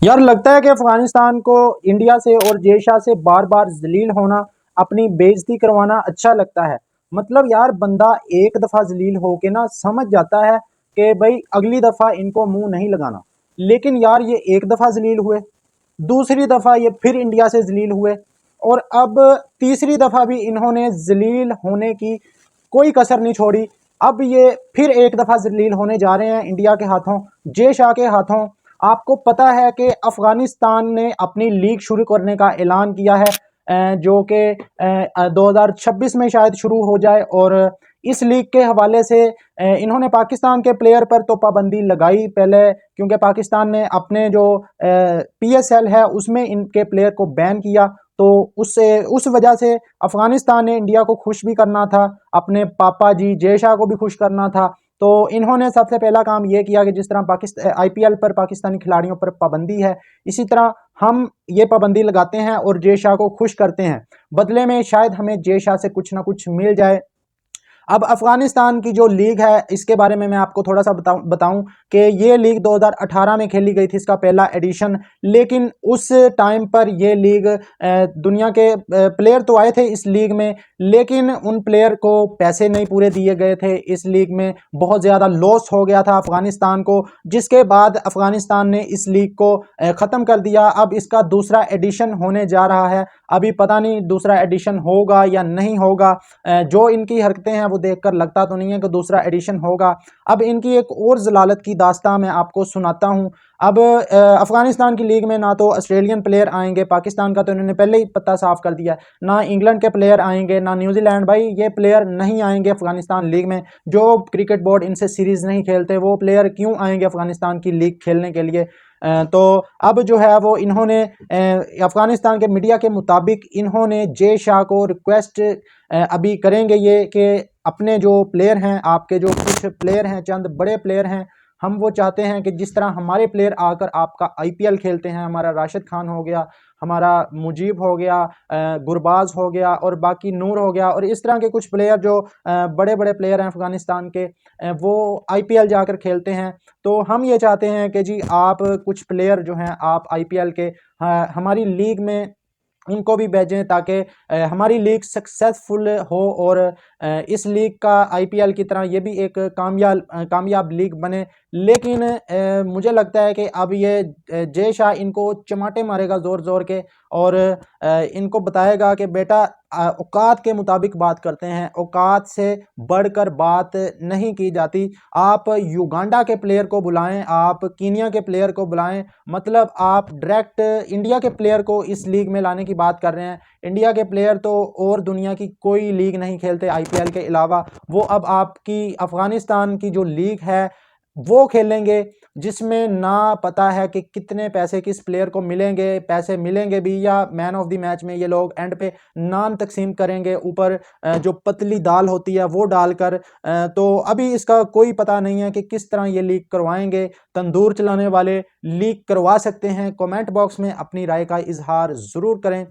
यार लगता है कि अफगानिस्तान को इंडिया से और जय शाह से बार बार जलील होना, अपनी बेइज्जती करवाना अच्छा लगता है। मतलब यार बंदा एक दफा जलील होके ना समझ जाता है कि भाई अगली दफा इनको मुंह नहीं लगाना। लेकिन यार ये एक दफा जलील हुए, दूसरी दफा ये फिर इंडिया से जलील हुए, और अब तीसरी दफा भी इन्होंने जलील होने की कोई कसर नहीं छोड़ी। अब ये फिर एक दफा जलील होने जा रहे हैं इंडिया के हाथों, जय शाह के हाथों। आपको पता है कि अफगानिस्तान ने अपनी लीग शुरू करने का ऐलान किया है, जो कि 2026 में शायद शुरू हो जाए। और इस लीग के हवाले से इन्होंने पाकिस्तान के प्लेयर पर तो पाबंदी लगाई पहले, क्योंकि पाकिस्तान ने अपने जो PSL है उसमें इनके प्लेयर को बैन किया। तो उससे उस वजह से अफगानिस्तान ने इंडिया को खुश भी करना था, अपने पापा जी जय शाह को भी खुश करना था। तो इन्होंने सबसे पहला काम ये किया कि जिस तरह पाकिस्तान IPL पर पाकिस्तानी खिलाड़ियों पर पाबंदी है, इसी तरह हम ये पाबंदी लगाते हैं और जय शाह को खुश करते हैं। बदले में शायद हमें जय शाह से कुछ ना कुछ मिल जाए। अब अफगानिस्तान की जो लीग है इसके बारे में मैं आपको थोड़ा सा बताऊं कि ये लीग 2018 में खेली गई थी, इसका पहला एडिशन। लेकिन उस टाइम पर ये लीग दुनिया के प्लेयर तो आए थे इस लीग में, लेकिन उन प्लेयर को पैसे नहीं पूरे दिए गए थे। इस लीग में बहुत ज़्यादा लॉस हो गया था अफगानिस्तान को, जिसके बाद अफगानिस्तान ने इस लीग को ख़त्म कर दिया। अब इसका दूसरा एडिशन होने जा रहा है, अभी पता नहीं दूसरा एडिशन होगा या नहीं होगा। जो इनकी हरकतें हैं वो देखकर लगता तो नहीं है कि दूसरा एडिशन होगा। अब इनकी एक और जलालत की दास्तां मैं आपको सुनाता हूं। अब अफगानिस्तान की लीग में ना तो ऑस्ट्रेलियन प्लेयर आएंगे, पाकिस्तान का तो इन्होंने पहले ही पत्ता साफ कर दिया है, ना इंग्लैंड के प्लेयर आएंगे, ना न्यूजीलैंड। भाई ये प्लेयर नहीं आएंगे अफगानिस्तान लीग में। जो क्रिकेट बोर्ड इनसे सीरीज नहीं खेलते वो प्लेयर क्यों आएंगे अफगानिस्तान की लीग खेलने के लिए। तो अब जो है वो इन्होंने अफगानिस्तान के मीडिया के मुताबिक इन्होंने जय शाह को रिक्वेस्ट अभी करेंगे ये कि अपने जो प्लेयर हैं, आपके जो कुछ प्लेयर हैं, चंद बड़े प्लेयर हैं, हम वो चाहते हैं कि जिस तरह हमारे प्लेयर आकर आपका IPL खेलते हैं, हमारा राशिद खान हो गया, हमारा मुजीब हो गया, गुरबाज हो गया और बाकी नूर हो गया, और इस तरह के कुछ प्लेयर जो बड़े बड़े प्लेयर हैं अफगानिस्तान के, वो IPL जाकर खेलते हैं। तो हम ये चाहते हैं कि जी आप कुछ प्लेयर जो हैं आप IPL के हमारी लीग में उनको भी भेजें, ताकि हमारी लीग सक्सेसफुल हो और इस लीग का IPL की तरह ये भी एक कामयाब लीग बने। लेकिन मुझे लगता है कि अब ये जय शाह इनको चमाटे मारेगा ज़ोर ज़ोर के, और इनको बताएगा कि बेटा औकात के मुताबिक बात करते हैं, औकात से बढ़कर बात नहीं की जाती। आप युगांडा के प्लेयर को बुलाएं, आप कीनिया के प्लेयर को बुलाएं, मतलब आप डायरेक्ट इंडिया के प्लेयर को इस लीग में लाने की बात कर रहे हैं। इंडिया के प्लेयर तो और दुनिया की कोई लीग नहीं खेलते IPL के अलावा, वो अब आपकी अफगानिस्तान की जो लीग है वो खेलेंगे, जिसमें ना पता है कि कितने पैसे किस प्लेयर को मिलेंगे, पैसे मिलेंगे भी या मैन ऑफ द मैच में ये लोग एंड पे नाम तकसीम करेंगे ऊपर जो पतली दाल होती है वो डालकर। तो अभी इसका कोई पता नहीं है कि किस तरह ये लीग करवाएंगे। तंदूर चलाने वाले लीग करवा सकते हैं। कमेंट बॉक्स में अपनी राय का इजहार ज़रूर करें।